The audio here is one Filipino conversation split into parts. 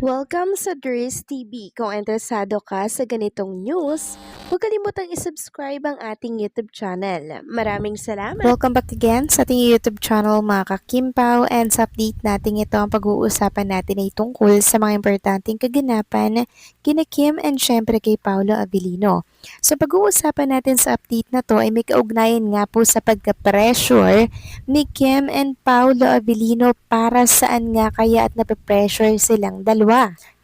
Welcome sa Dries TV. Kung interesado ka sa ganitong news, huwag kalimutang isubscribe ang ating YouTube channel. Maraming salamat! Welcome back again sa ating YouTube channel mga kakimpaw, and sa update natin ito ang pag-uusapan natin ay tungkol sa mga importanteng kaganapan kina Kim and syempre kay Paolo Abilino. So pag-uusapan natin sa update na to ay may kaugnayan nga po sa pagka-pressure ni Kim and Paolo Abilino para saan nga kaya at nape-pressure silang dalawa.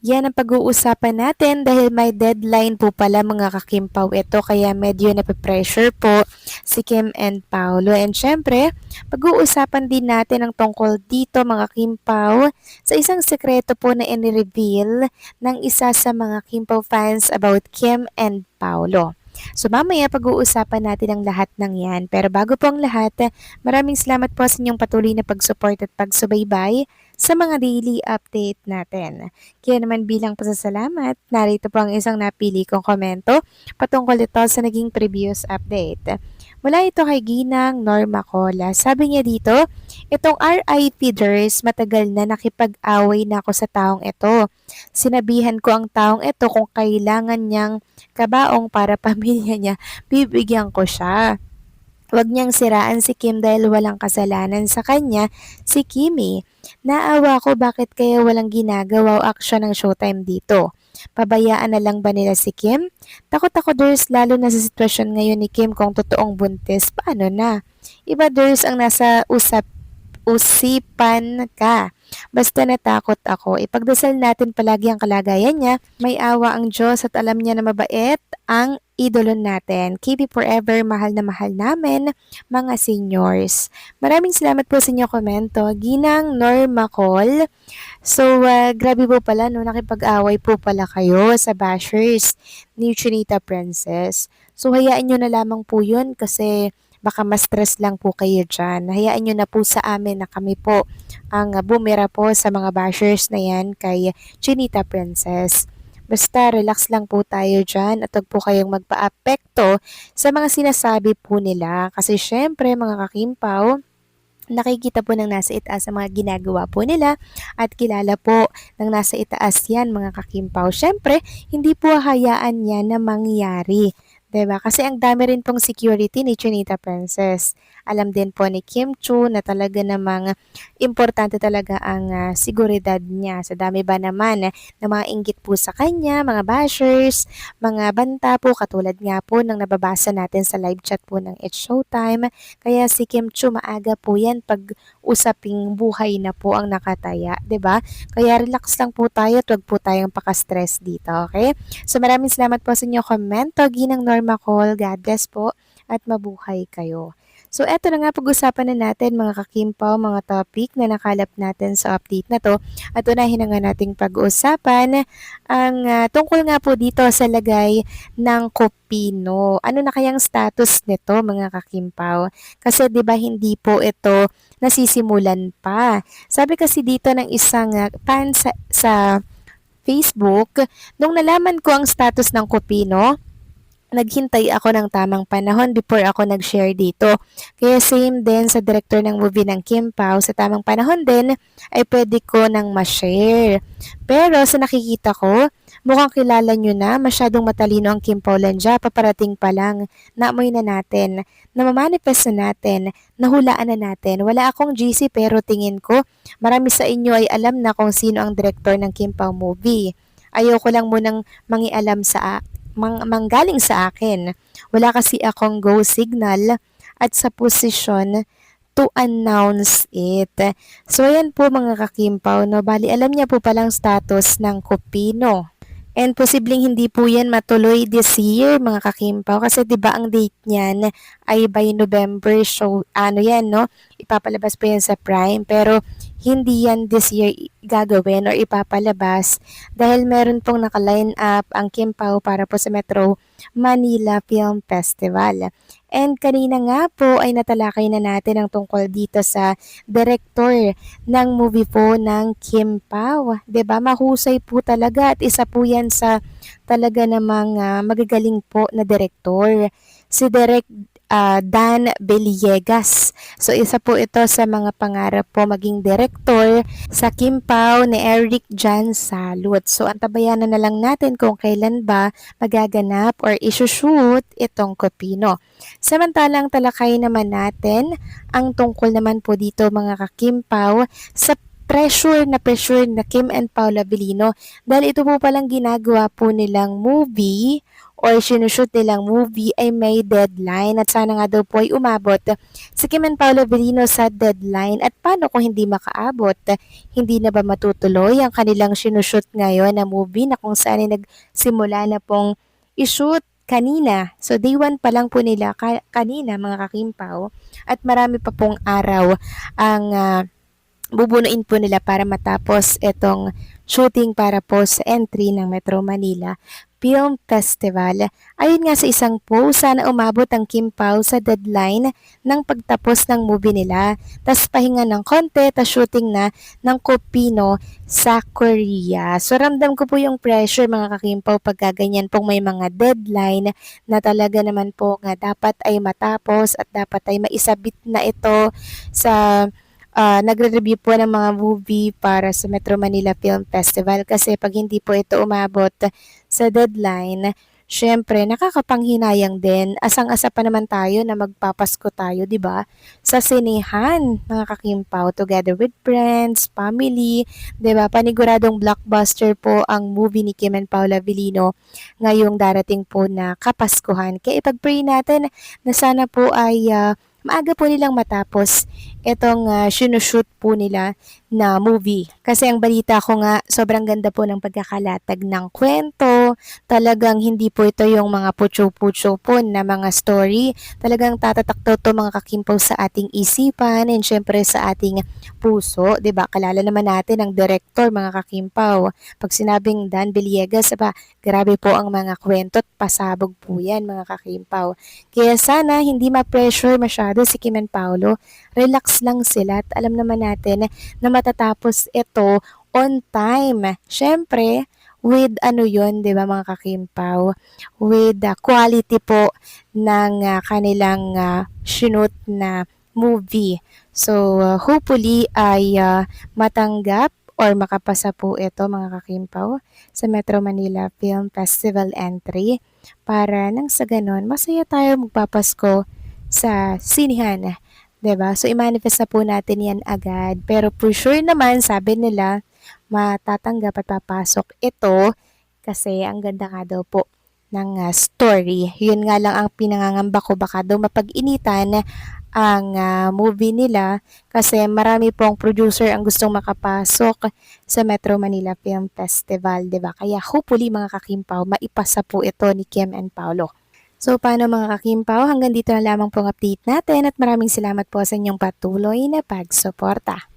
Yan ang pag-uusapan natin dahil may deadline po pala mga kakimpaw ito, kaya medyo nape-pressure po si Kim and Paolo. And syempre, pag-uusapan din natin ang tungkol dito mga kimpaw sa isang sekreto po na in-reveal ng isa sa mga kimpaw fans about Kim and Paolo. So mamaya pag-uusapan natin ang lahat ng yan. Pero bago po ang lahat, maraming salamat po sa inyong patuloy na pag-support at pagsubaybay sa mga daily update natin. Kaya naman bilang pasasalamat, narito po ang isang napili kong komento patungkol ito sa naging previous update. Mula ito kay Ginang Norma Cola. Sabi niya dito, itong RIP Ders, matagal na nakipag-away na ako sa taong ito. Sinabihan ko ang taong ito kung kailangan niyang kabaong para pamilya niya, bibigyan ko siya. Huwag niyang siraan si Kim dahil walang kasalanan sa kanya, si Kimi. Naawa ko bakit kaya walang ginagawa o aksyon ng Showtime dito. Pabayaan na lang ba nila si Kim? Takot ako Ders, lalo na sa sitwasyon ngayon ni Kim kung totoong buntis. Paano na? Iba Ders ang nasa usipan ka. Basta natakot ako. Ipagdasal natin palagi ang kalagayan niya. May awa ang Diyos at alam niya na mabait ang idolo natin. Keep it forever, mahal na mahal namin, mga seniors. Maraming salamat po sa inyong komento. Ginang Norma Call. So, grabe po pala, no, nakipag-away po pala kayo sa bashers ni Chinita Princess. So, hayaan nyo na lamang po yun kasi baka ma-stress lang po kayo dyan. Hayaan nyo na po sa amin na kami po ang bumira po sa mga bashers na yan kay Chinita Princess. Basta relax lang po tayo dyan at huwag po kayong magpa-apekto sa mga sinasabi po nila. Kasi syempre mga kakimpaw, nakikita po ng nasa itaas ang mga ginagawa po nila at kilala po ng nasa itaas yan mga kakimpaw. Syempre, hindi po hayaan yan na mangyari. 'Di ba? Kasi ang dami rin pong security ni Chinita Princess. Alam din po ni Kim Chu na talaga namang importante talaga ang seguridad niya. Sa dami ba naman ng mga inggit po sa kanya, mga bashers, mga banta po, katulad nga po ng nababasa natin sa live chat po ng It's Showtime. Kaya si Kim Chu maaga po yan pag usaping buhay na po ang nakataya, 'di ba? Kaya relax lang po tayo at huwag po tayong paka-stress dito, okay? So maraming salamat po sa inyong komento, Ginang Norma Call. God bless po at mabuhay kayo. So eto na nga, pag-usapan na natin mga kakimpaw, mga topic na nakalap natin sa update na to. At unahin na nga nating pag-uusapan ang tungkol nga po dito sa lagay ng Kopino. Ano na kayang status nito mga kakimpaw? Kasi 'di ba hindi po ito nasisimulan pa. Sabi kasi dito ng isang fan sa Facebook, nung nalaman ko ang status ng Kopino, naghintay ako ng tamang panahon before ako nag-share dito. Kaya same din sa director ng movie ng Kim Pao, sa tamang panahon din ay pwede ko nang ma-share. Pero sa nakikita ko, mukhang kilala nyo na, masyadong matalino ang Kim Pao Lanja, paparating pa lang, naamoy na natin, namamanifest na natin, nahulaan na natin. Wala akong GC pero tingin ko, marami sa inyo ay alam na kung sino ang director ng Kim Pao movie. Ayoko lang munang mangialam sa manggaling sa akin. Wala kasi akong go signal at sa posisyon to announce it. So ayan po mga kakimpaw, no? Bali alam niya po palang status ng Kopino. And posibleng hindi po yan matuloy this year mga kakimpaw kasi 'di ba ang date niyan ay by November, so ano yan no, ipapalabas po yan sa Prime, pero hindi yan this year gagawin or ipapalabas dahil meron pong naka-line up ang Kim Pao para po sa Metro Manila Film Festival. And kanina nga po ay natalakay na natin ang tungkol dito sa director ng movie po ng Kim Pao. 'Di ba? Mahusay po talaga at isa po yan sa talaga namang magagaling po na direktor. Si Direk Dan Villegas. So isa po ito sa mga pangarap po maging direktor sa Kim Pao ni Eric Jan Salud. So antabayanan na lang natin kung kailan ba magaganap or isushoot itong Kopino. Samantalang talakay naman natin ang tungkol naman po dito mga ka-Kim Pao sa pressure na Kim and Paula Avellino dahil ito po palang ginagawa po nilang movie or sinushoot nilang movie ay may deadline at sana nga daw po ay umabot si Kim and Paolo Avellino sa deadline at paano kung hindi makaabot? Hindi na ba matutuloy ang kanilang sinushoot ngayon na movie na kung saan ay nagsimula na pong ishoot kanina. So day 1 pa lang po nila kanina mga kakimpaw at marami pa pong araw ang bubunuin po nila para matapos itong shooting para po sa entry ng Metro Manila Film Festival. Ayon nga sa isang post, sana umabot ang Kim Pao sa deadline ng pagtapos ng movie nila. Tas pahinga ng konti, tas shooting na ng Kopino sa Korea. So ramdam ko po yung pressure mga kakimpaw pag ganyan pong may mga deadline na talaga naman po nga dapat ay matapos at dapat ay maisabit na ito sa nagre-review po ng mga movie para sa Metro Manila Film Festival kasi pag hindi po ito umabot sa deadline, syempre nakakapanghinayang din. Asang-asa pa naman tayo na magpapasko tayo, 'di ba? Sa sinehan, mga kakimpaw, together with friends, family, 'di ba? Paniguradong blockbuster po ang movie ni Kim and Paula Avellino ngayong darating po na Kapaskuhan. Kaya ipag-pray natin na sana po ay maaga po nilang matapos itong sinushoot po nila na movie. Kasi ang balita ko nga, sobrang ganda po ng pagkakalatag ng kwento. Talagang hindi po ito yung mga putyo-putyo po na mga story. Talagang tatatak to mga kakimpaw sa ating isipan and syempre sa ating puso. 'Di ba? Kalala naman natin ang director mga kakimpaw. Pag sinabing Dan Villegas, grabe po ang mga kwento at pasabog po yan mga kakimpaw. Kaya sana hindi ma-pressure masyado si Kim and Paolo. Relax lang sila at alam naman natin na matatapos ito on time. Syempre, with ano yon 'di ba mga kakimpaw? With the quality po ng kanilang shoot na movie. So, hopefully ay matanggap or makapasa po ito mga kakimpaw sa Metro Manila Film Festival entry para nang sa ganon masaya tayo magpapasko sa sinihan. 'Di ba? So, i-manifest na po natin yan agad. Pero for sure naman, sabi nila, matatanggap at papasok ito kasi ang ganda nga daw po ng story. Yun nga lang ang pinangangamba ko, baka daw mapag-initan ang movie nila kasi marami pong producer ang gustong makapasok sa Metro Manila Film Festival, 'di ba? Kaya hopefully mga kakimpaw, maipasa po ito ni Kim and Paolo. So paano mga kakimpaw, hanggang dito na lamang pong update natin at maraming salamat po sa inyong patuloy na pagsuporta.